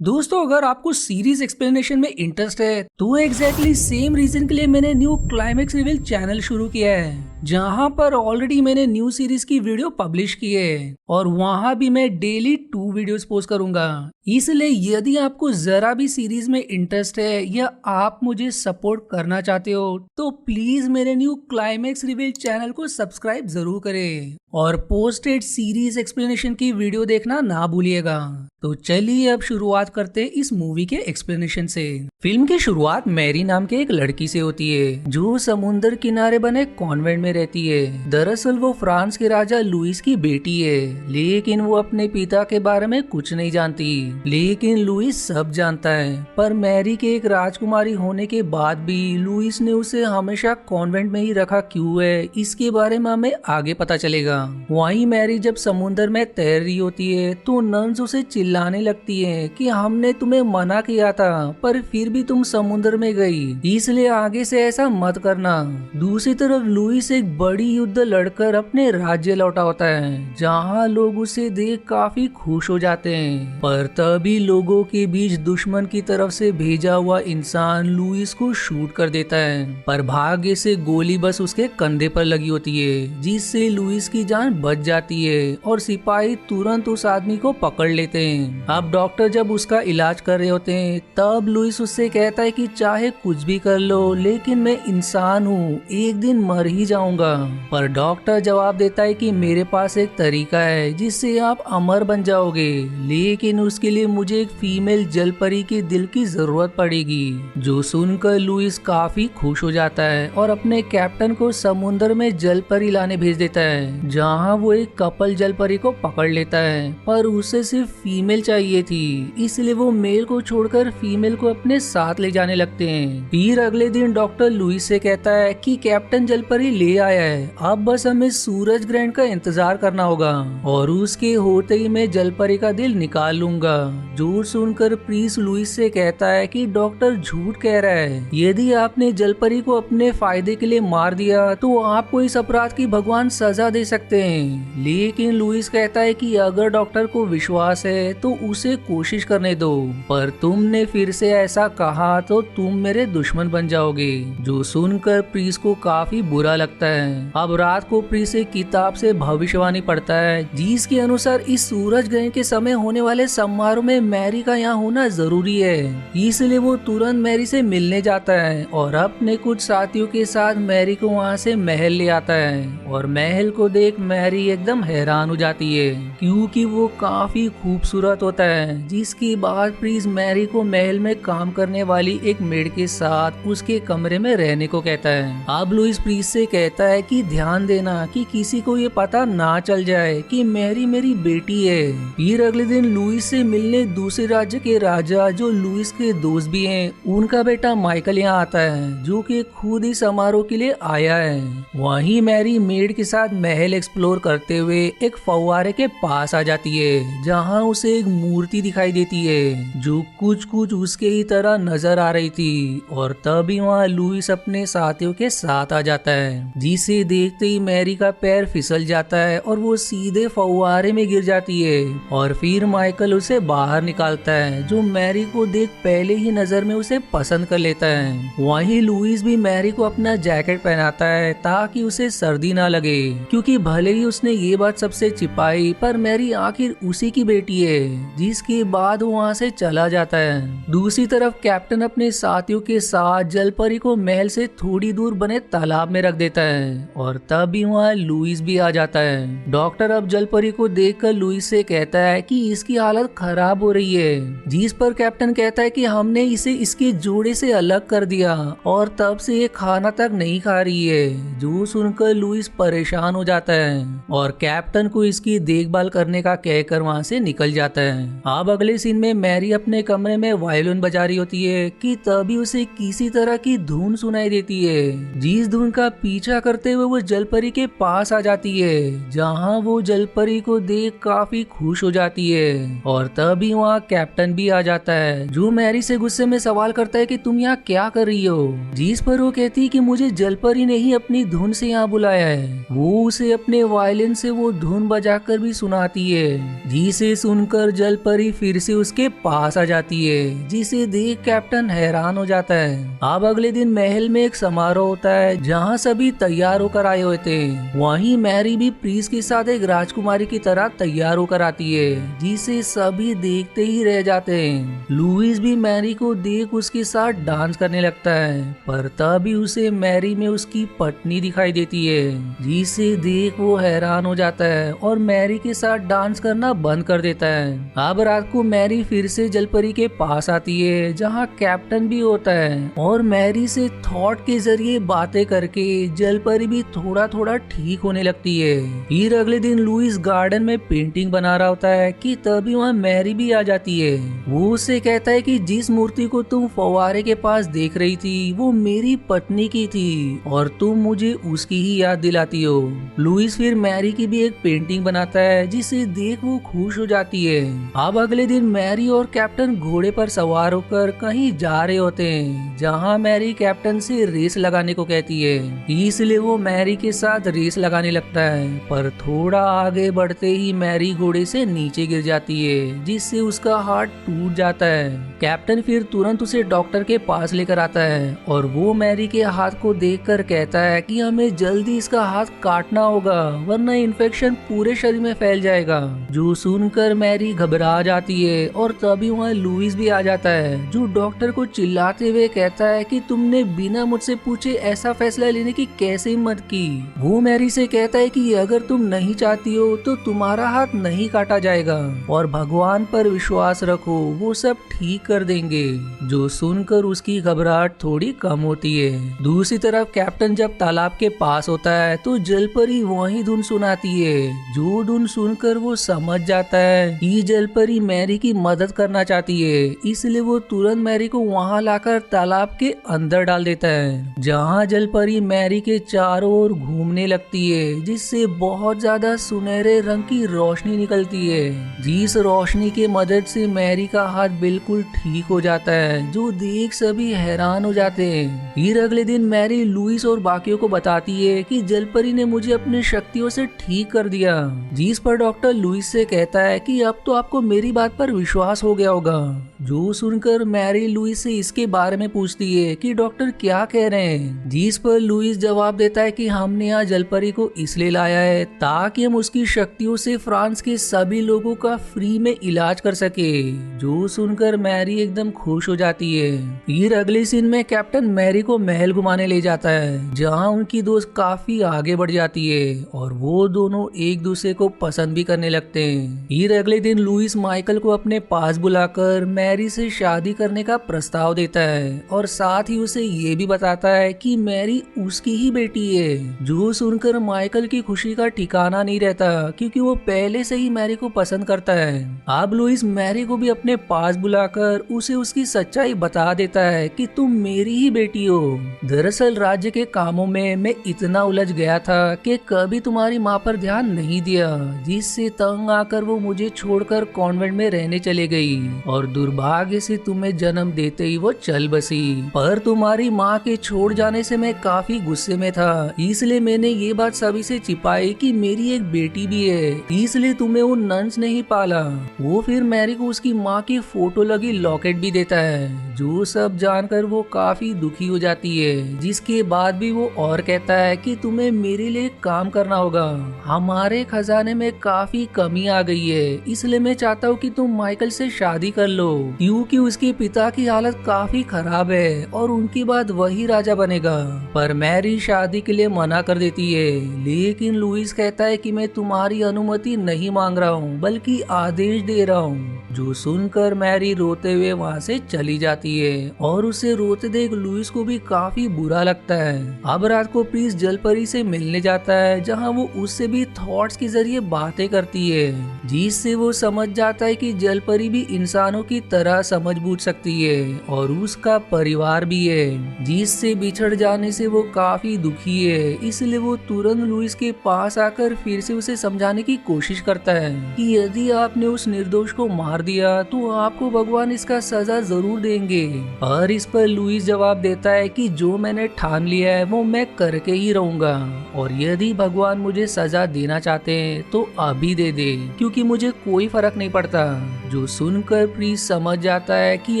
दोस्तों, अगर आपको सीरीज एक्सप्लेनेशन में इंटरेस्ट है तो एग्जैक्टली सेम रीजन के लिए मैंने न्यू क्लाइमेक्स रिवील चैनल शुरू किया है, जहां पर ऑलरेडी मैंने न्यू सीरीज की वीडियो पब्लिश की है और वहां भी मैं डेली 2 वीडियोस पोस्ट करूंगा। इसलिए यदि आपको जरा भी सीरीज में इंटरेस्ट है या आप मुझे सपोर्ट करना चाहते हो तो प्लीज मेरे न्यू क्लाइमेक्स रिवील चैनल को सब्सक्राइब जरूर करें और पोस्टेड सीरीज एक्सप्लेनेशन की वीडियो देखना ना भूलिएगा। तो चलिए अब शुरुआत करते हैं इस मूवी के एक्सप्लेनेशन से। फिल्म की शुरुआत मैरी नाम के एक लड़की से होती है जो समुद्र किनारे बने कॉन्वेंट में रहती है। दरअसल वो फ्रांस के राजा लुइस की बेटी है, लेकिन वो अपने पिता के बारे में कुछ नहीं जानती। लेकिन लुइस सब जानता है, पर मैरी के एक राजकुमारी होने के बाद भी लुइस ने उसे हमेशा कॉन्वेंट में ही रखा क्यों है, इसके बारे में हमें आगे पता चलेगा। वहीं मैरी जब समुद्र में तैर रही होती है तो नन्स उसे चिल्लाने लगती है कि हमने तुम्हें मना किया था पर फिर भी तुम समुद्र में गई, इसलिए आगे से ऐसा मत करना। दूसरी तरफ लुइस एक बड़ी युद्ध लड़कर अपने राज्य लौटा होता है, जहां लोग उसे देख काफी खुश हो जाते हैं। पर तभी लोगों के बीच दुश्मन की तरफ से भेजा हुआ इंसान लुइस को शूट कर देता है, पर भाग्य से गोली बस उसके कंधे पर लगी होती है, जिससे लुइस की जान बच जाती है और सिपाही तुरंत उस आदमी को पकड़ लेते हैं। अब डॉक्टर जब उसका इलाज कर रहे होते हैं तब लुइस उससे कहता है कि चाहे कुछ भी कर लो लेकिन मैं इंसान हूँ, एक दिन मर ही जाऊंगा। पर डॉक्टर जवाब देता है कि मेरे पास एक तरीका है जिससे आप अमर बन जाओगे, लेकिन उसके लिए मुझे एक फीमेल जल परी के दिल की जरूरत पड़ेगी। जो सुनकर लुइस काफी खुश हो जाता है और अपने कैप्टन को समुद्र में जल परी लाने भेज देता है, जहाँ वो एक कपल जल परी को पकड़ लेता है। पर उसे सिर्फ फीमेल चाहिए थी, इसलिए वो मेल को छोड़कर फीमेल को अपने साथ ले जाने लगते हैं। फिर अगले दिन डॉक्टर लुइस से कहता है कि कैप्टन जलपरी ले आया है, अब बस हमें सूरज ग्रहण का इंतजार करना होगा और उसके होते ही मैं जलपरी का दिल निकाल लूंगा। जो सुनकर प्रीस लुइस से कहता है कि डॉक्टर झूठ कह रहा है, यदि आपने जलपरी को अपने फायदे के लिए मार दिया तो आपको इस अपराध की भगवान सजा दे सकते हैं। लेकिन लुइस कहता है कि अगर डॉक्टर को विश्वास है तो उसे कोशिश करने दो, पर तुमने फिर से ऐसा कहा तो तुम मेरे दुश्मन बन जाओगे। जो सुनकर प्रीस को काफी बुरा लगता है। अब रात को प्रीस एक किताब से भविष्यवाणी पढ़ता है, जिसके अनुसार इस सूरज ग्रहण के समय होने वाले समारोह में मैरी का यहाँ होना जरूरी है। इसलिए वो तुरंत मैरी से मिलने जाता है और अपने कुछ साथियों के साथ मैरी को वहाँ से महल ले आता है। और महल को देख मैरी एकदम हैरान हो जाती है, क्योंकि वो काफी खूबसूरत होता है। जिसके बाद प्रीस मैरी को महल में काम करने वाली एक मेड के साथ उसके कमरे में रहने को कहता है। अब लुइस प्रीस से कहता है कि ध्यान देना कि किसी को ये पता ना चल जाए कि मैरी मेरी बेटी है। फिर अगले दिन लुइस से मिलने दूसरे राज्य के राजा, जो लुइस के दोस्त भी हैं, उनका बेटा माइकल यहाँ आता है, जो कि खुद ही समारोह के लिए आया है। वहीं मैरी मेड के साथ महल एक्सप्लोर करते हुए एक फव्वारे के पास आ जाती है, जहाँ उसे एक मूर्ति दिखाई देती है जो कुछ कुछ उसके ही तरह नजर आ रही थी। और तभी वहाँ लुइस अपने साथियों के साथ आ जाता है, जिसे देखते ही मैरी का पैर फिसल जाता है और वो सीधे फव्वारे में गिर जाती है। और फिर माइकल उसे बाहर निकालता है, जो मैरी को देख पहले ही नजर में उसे पसंद कर लेता है। वहीं लुइस भी मैरी को अपना जैकेट पहनाता है ताकि उसे सर्दी ना लगे, क्योंकि भले ही उसने ये बात सबसे छिपाई पर मैरी आखिर उसी की बेटी है। जिसके बाद वो वहाँ से चला जाता है। दूसरी तरफ कैप्टन अपने साथियों के साथ जलपरी को महल से थोड़ी दूर बने तालाब में रख देता है और तभी वहाँ लुइस भी आ जाता है। डॉक्टर अब जलपरी को देखकर लुइस से कहता है कि इसकी हालत खराब हो रही है, जिस पर कैप्टन कहता है कि हमने इसे इसके जोड़े से अलग कर दिया और तब से ये खाना तक नहीं खा रही है। जो सुनकर लुइस परेशान हो जाता है और कैप्टन को इसकी देखभाल करने का कहकर वहाँ से निकल जाता है। अब अगले सीन में मैरी अपने कमरे में वायलिन बजा रही होती है कि तभी उसे किसी तरह की धुन सुनाई देती है, जिस धुन का पीछा ऐसा करते हुए वो जलपरी के पास आ जाती है, जहाँ वो जलपरी को देख काफी खुश हो जाती है। और तभी वहाँ कैप्टन भी आ जाता है, जो मैरी से गुस्से में सवाल करता है कि तुम यहाँ क्या कर रही हो। जिस पर वो कहती है कि मुझे जलपरी ने ही अपनी धुन से यहाँ बुलाया है। वो उसे अपने वायलिन से वो धुन बजाकर भी सुनाती है, जिसे सुनकर जलपरी फिर से उसके पास आ जाती है, जिसे देख कैप्टन हैरान हो जाता है। अब अगले दिन महल में एक समारोह होता है, जहाँ सभी तैयार होकर आए हुए थे। वहीं मैरी भी प्रीस के साथ एक राजकुमारी की तरह तैयार होकर आती है, जिसे सभी देखते ही रह जाते हैं। लुइस भी मैरी को देख उसके साथ डांस करने लगता है, पर तभी उसे मैरी में उसकी पत्नी दिखाई देती है, जिसे देख वो हैरान हो जाता है और मैरी के साथ डांस करना बंद कर देता है। अब रात को मैरी फिर से जलपरी के पास आती है, जहाँ कैप्टन भी होता है, और मैरी से थॉट के जरिए बातें करके जलपरी भी थोड़ा थोड़ा ठीक होने लगती है। फिर अगले दिन लुइस गार्डन में पेंटिंग बना रहा होता है कि तभी वहाँ मैरी भी आ जाती है। वो उससे कहता है कि जिस मूर्ति को तुम फव्वारे के पास देख रही थी वो मेरी पत्नी की थी, और तुम मुझे उसकी ही याद दिलाती हो। लुइस फिर मैरी की भी एक पेंटिंग बनाता है, जिसे देख वो खुश हो जाती है। अब अगले दिन मैरी और कैप्टन घोड़े पर सवार होकर कहीं जा रहे होते हैं, जहाँ मैरी कैप्टन से रेस लगाने को कहती है। इसलिए वो मैरी के साथ रेस लगाने लगता है, पर थोड़ा आगे बढ़ते ही मैरी घोड़े से नीचे गिर जाती है, जिससे उसका हाथ टूट जाता है। कैप्टन फिर तुरंत उसे डॉक्टर के पास लेकर आता है, और वो मैरी के हाथ को देखकर कहता है कि हमें जल्दी इसका हाथ काटना होगा, वरना इन्फेक्शन पूरे शरीर में फैल जाएगा। जो सुनकर मैरी घबरा जाती है, और तभी वहाँ लुइस भी आ जाता है, जो डॉक्टर को चिल्लाते हुए कहता है कि तुमने बिना मुझसे पूछे ऐसा फैसला लेने की कैसे हिम्मत की। वो मैरी से कहता है कि अगर तुम नहीं चाहती हो तो तुम्हारा हाथ नहीं काटा जाएगा, और भगवान पर विश्वास रखो, वो सब ठीक कर देंगे। जो सुनकर उसकी घबराहट थोड़ी कम होती है। दूसरी तरफ कैप्टन जब तालाब के पास होता है तो जलपरी वही धुन सुनाती है, जो धुन सुनकर वो समझ जाता है कि जलपरी मैरी की मदद करना चाहती है। इसलिए वो तुरंत मैरी को वहाँ लाकर तालाब के अंदर डाल देता है, जहाँ जलपरी मैरी के चारों ओर घूमने लगती है, जिससे बहुत ज्यादा सुनहरे रंग की रोशनी निकलती है, जिस रोशनी के मदद से मैरी का हाथ बिल्कुल ठीक हो जाता है, जो देख सभी हैरान हो जाते हैं। फिर अगले दिन मैरी लुइस और बाकियों को बताती है कि जलपरी ने मुझे अपनी शक्तियों से ठीक कर दिया, जिस पर डॉक्टर लुइस से कहता है कि अब तो आपको मेरी बात पर विश्वास हो गया होगा। जो सुनकर मैरी लुइस से इसके बारे में पूछती है कि डॉक्टर क्या कह रहे हैं, जिस पर लुइस जवाब देता है कि हमने यहाँ जलपरी को इसलिए लाया है ताकि हम उसकी शक्तियों से फ्रांस के सभी लोगों का फ्री में इलाज कर सके। जो सुनकर मैरी एकदम खुश हो जाती है। फिर अगले सीन में कैप्टन मैरी को महल घुमाने ले जाता है, जहाँ उनकी दोस्त काफी आगे बढ़ जाती है, और वो दोनों एक दूसरे को पसंद भी करने लगते हैं। फिर अगले दिन लुइस माइकल को अपने पास बुलाकर मैरी से शादी करने का प्रस्ताव देता है, और साथ ही उसे ये भी बताता है कि मैरी उसकी ही बेटी है। जो सुनकर माइकल की खुशी का ठिकाना नहीं रहता, क्योंकि वो पहले से ही मैरी को पसंद करता है। अब लुइस मैरी को भी अपने पास बुलाकर उसे उसकी सच्चाई बता देता है कि तुम मेरी ही बेटी हो। दरअसल राज्य के कामों में मैं इतना उलझ गया था कि कभी तुम्हारी माँ पर ध्यान नहीं दिया, जिससे तंग आकर वो मुझे छोड़कर कॉन्वेंट में रहने चले गई, और दुर्भाग्य से तुम्हें जन्म देते ही वो चल बसी। पर तुम्हारी माँ के छोड़ जाने से मैं काफी गुस्से में था, इसलिए मैंने ये बात सभी से छिपाई कि मेरी एक बेटी भी है, इसलिए तुम्हें वो नंस नहीं पाला। वो फिर मैरी को उसकी माँ की फोटो लगी लॉकेट भी देता है, जो सब जानकर वो काफी दुखी हो जाती है। जिसके बाद भी वो और कहता है कि तुम्हें मेरे लिए काम करना होगा, हमारे खजाने में काफी कमी आ गई है, इसलिए मैं चाहता हूँ कि तुम माइकल से शादी कर लो, क्योंकि उसके पिता की हालत काफी खराब है और उनके बाद वही राजा बनेगा। पर मैरी शादी के लिए मना कर देती है, लेकिन लुइस कहता है कि मैं तुम्हारी अनुमति नहीं मांग रहा हूँ, बल्कि आदेश दे रहा हूँ। जो सुनकर मैरी रोते हुए वहाँ से चली जाती है, और उसे रोते देख लुइस को भी काफी बुरा लगता है। अब रात को प्रीस जलपरी से मिलने जाता है, जहाँ वो उससे भी थॉट्स के जरिए बातें करती है, जिससे वो समझ जाता है कि जलपरी भी इंसानों की तरह समझ बूझ सकती है, और उसका परिवार भी है, जिससे बिछड़ जाने से वो काफी दुखी है, इसलिए वो तुरंत लुइस के पास आकर फिर से उसे समझाने की कोशिश करता है कि यदि आपने उस निर्दोष को मार दिया तो आपको भगवान इसका सजा जरूर देंगे। और इस पर लुइस जवाब देता है कि जो मैंने ठान लिया है वो मैं करके ही रहूंगा, और यदि भगवान मुझे सजा देना चाहते हैं तो अभी दे दे, क्योंकि मुझे कोई फर्क नहीं पड़ता। जो सुनकर प्रीस समझ जाता है कि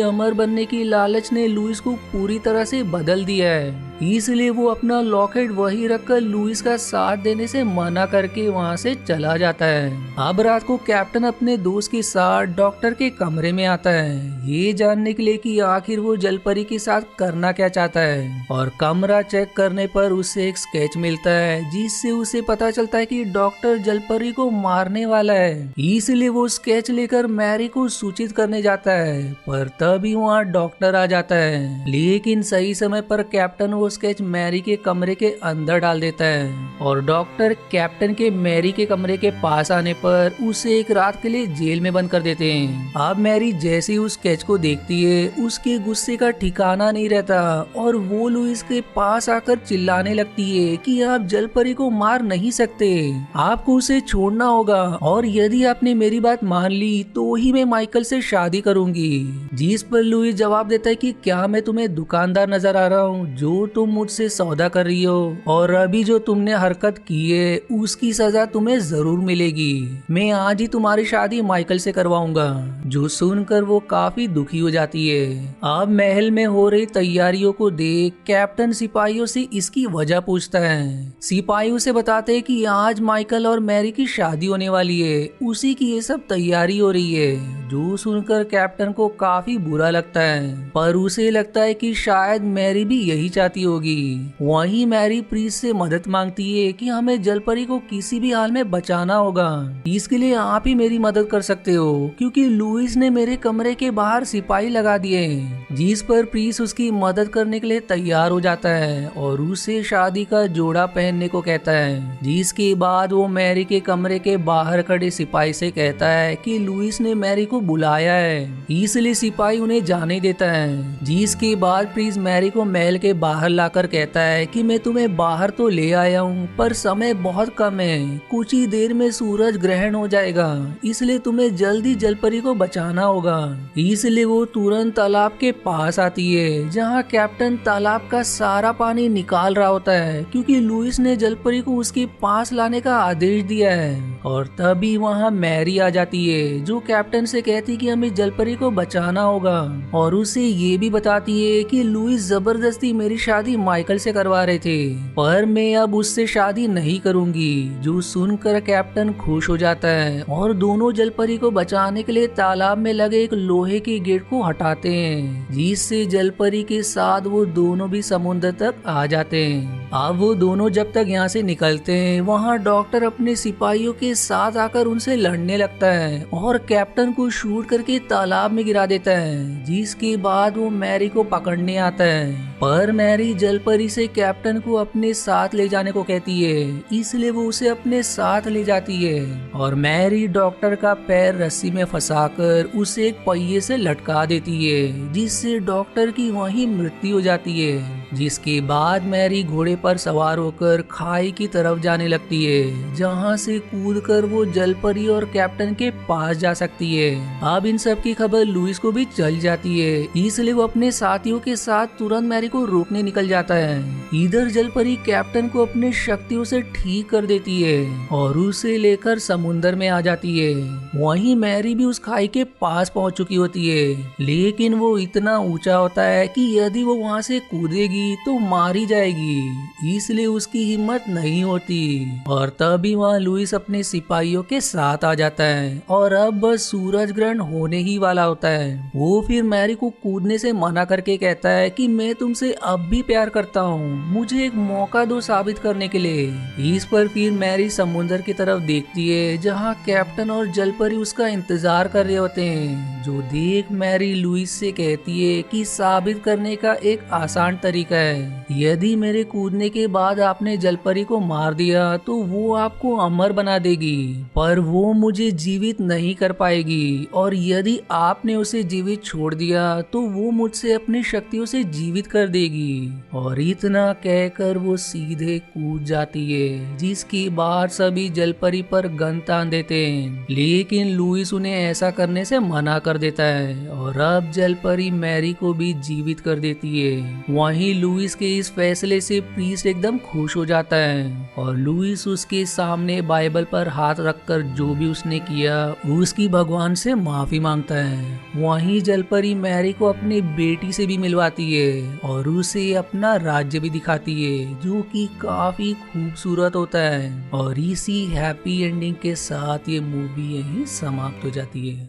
अमर बनने की लालच ने लुइस को पूरी तरह से बदल दिया है, इसलिए वो अपना लॉकेट वही रखकर लुइस का साथ देने से मना करके वहाँ से चला जाता है। अब रात को कैप्टन अपने दोस्त के साथ डॉक्टर के कमरे में आता है, ये जानने के लिए कि आखिर वो जलपरी के साथ करना क्या चाहता है। और कमरा चेक करने पर उसे एक स्केच मिलता है जिससे उसे पता चलता है कि डॉक्टर जलपरी को मारने वाला है, इसलिए वो स्केच लेकर मैरी को सूचित करने जाता है। पर तभी वहाँ डॉक्टर आ जाता है, लेकिन सही समय पर कैप्टन वो स्केच मैरी के कमरे के अंदर डाल देता है, और डॉक्टर कैप्टन के मैरी के कमरे के पास आने पर उसे एक रात के लिए जेल में बंद कर देते हैं। अब मैरी जैसे ही उस स्केच को देखती है उसके गुस्से का ठिकाना नहीं रहता, और वो लुइस के पास आकर चिल्लाने लगती है कि आप जलपरी को मार नहीं सकते, आपको उसे छोड़ना होगा, और यदि आपने मेरी बात मान ली तो ही मैं माइकल से शादी करूंगी। जिस पर लुइस जवाब देता है कि क्या मैं तुम्हें दुकानदार नजर आ रहा हूँ जो तुम मुझसे सौदा कर रही हो, और अभी जो तुमने हरकत की है उसकी सजा तुम्हें जरूर मिलेगी। मैं आज ही तुम्हारी शादी माइकल से करवाऊंगा। जो सुनकर वो काफी दुखी हो जाती है। अब महल में हो रही तैयारियों को देख कैप्टन सिपाहियों से इसकी वजह पूछता है। सिपाही उसे बताते हैं कि आज माइकल और मैरी की शादी होने वाली है, उसी की ये सब तैयारी हो रही है। जो सुनकर कैप्टन को काफी बुरा लगता है, पर उसे लगता है कि शायद मैरी भी यही चाहती होगी। वहीं मैरी प्रीस से मदद मांगती है कि हमें जलपरी को किसी भी हाल में बचाना होगा, इसके लिए आप ही मेरी मदद कर सकते हो, क्योंकि लुइस ने मेरे कमरे के बाहर सिपाही लगा दिए हैं। जिस पर प्रीस उसकी मदद करने के लिए तैयार हो जाता है और उसे शादी का जोड़ा पहनने को कहता है। जिसके बाद वो मैरी के कमरे के बाहर खड़े सिपाही से कहता है कि लुइस ने मैरी को बुलाया है, इसलिए सिपाही उन्हें जाने देता है। जिसके बाद प्रीस मैरी को महल के बाहर लाकर कहता है कि मैं तुम्हें बाहर तो ले आया हूँ, पर समय बहुत कम है, कुछ ही देर में सूरज ग्रहण हो जाएगा, इसलिए तुम्हें जल्दी जलपरी को बचाना होगा। इसलिए वो तुरंत तालाब के पास आती है, जहाँ कैप्टन तालाब का सारा पानी निकाल रहा होता है, क्योंकि लुइस ने जलपरी को उसके पास लाने का आदेश दिया है। और तभी वहाँ मैरी आ जाती है, जो कैप्टन से कहती कि हमें जलपरी को बचाना होगा, और उसे ये भी बताती है कि लुइस जबरदस्ती मेरी शादी माइकल से करवा रहे थे, पर मैं अब उससे शादी नहीं करूंगी। जो सुनकर कैप्टन खुश हो जाता है और दोनों जलपरी को बचाने के लिए तालाब में लगे एक लोहे के गेट को हटाते हैं, जिससे जलपरी के साथ वो दोनों भी समुद्र तक आ जाते हैं। अब वो दोनों जब तक यहाँ से निकलते हैं, वहाँ डॉक्टर अपने सिपाहियों के साथ आकर उनसे लड़ने लगता है और कैप्टन को शूट करके तालाब में गिरा देता है। जिसके बाद वो मैरी को पकड़ने आता है, पर मैरी जलपरी से कैप्टन को अपने साथ ले जाने को कहती है, इसलिए वो उसे अपने साथ ले जाती है। और मैरी डॉक्टर का पैर रस्सी में फंसाकर उसे एक पहिए से लटका देती है, जिससे डॉक्टर की वहीं मृत्यु हो जाती है। जिसके बाद मैरी घोड़े पर सवार होकर खाई की तरफ जाने लगती है, जहाँ से कूदकर वो जलपरी और कैप्टन के पास जा सकती है। अब इन सब की खबर लुइस को भी चल जाती है, इसलिए वो अपने साथियों के साथ तुरंत मैरी को रोकने निकल जाता है। इधर जलपरी कैप्टन को अपने शक्तियों से ठीक कर देती है और उसे लेकर समुंदर में आ जाती है। वहीं मैरी भी उस खाई के पास पहुंच चुकी होती है, लेकिन वो इतना ऊंचा होता है कि यदि वो वहां से कूदेगी तो मारी जाएगी, इसलिए उसकी हिम्मत नहीं होती। और तभी वहाँ लुइस अपने सिपाहियों के साथ आ जाता है और अब बस सूरज ग्रहण होने ही वाला होता है। वो फिर मैरी को कूदने से मना करके कहता है कि मैं तुमसे अब भी प्यार करता हूँ, मुझे एक मौका दो साबित करने के लिए। इस पर फिर मैरी समुद्र की तरफ देखती है, जहाँ कैप्टन और जलपरी उसका इंतजार कर रहे होते हैं। जो देख मैरी लुइस से कहती है कि साबित करने का एक आसान तरीका है, यदि मेरे कूदने के बाद आपने जलपरी को मार दिया तो वो आपको अमर बना देगी, पर वो मुझे जीवित नहीं कर पाएगी, और यदि आपने उसे जीवित छोड़ दिया तो वो मुझसे अपनी शक्तियों से जीवित कर कर देगी। और इतना कहकर वो सीधे कूद जाती है, जिसके बाद सभी जलपरी पर गन तान देते हैं। लेकिन लुइस उन्हें ऐसा करने से मना कर देता है और अब जलपरी मैरी को भी जीवित कर देती है। वहीं लुइस के इस फैसले से प्रीस्ट एकदम खुश हो जाता है और लुइस उसके सामने बाइबल पर हाथ रखकर जो भी उसने किया उसकी भगवान से माफी मांगता है। वहीं जलपरी मैरी को अपनी बेटी से भी मिलवाती है और उसे अपना राज्य भी दिखाती है, जो कि काफी खूबसूरत होता है। और इसी हैप्पी एंडिंग के साथ ये मूवी यहीं समाप्त हो जाती है।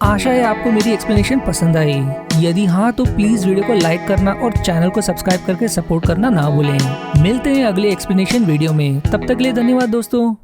आशा है आपको मेरी एक्सप्लेनेशन पसंद आई। यदि हाँ तो प्लीज वीडियो को लाइक करना और चैनल को सब्सक्राइब करके सपोर्ट करना ना भूलें। मिलते हैं अगले एक्सप्लेनेशन वीडियो में, तब तक के लिए धन्यवाद दोस्तों।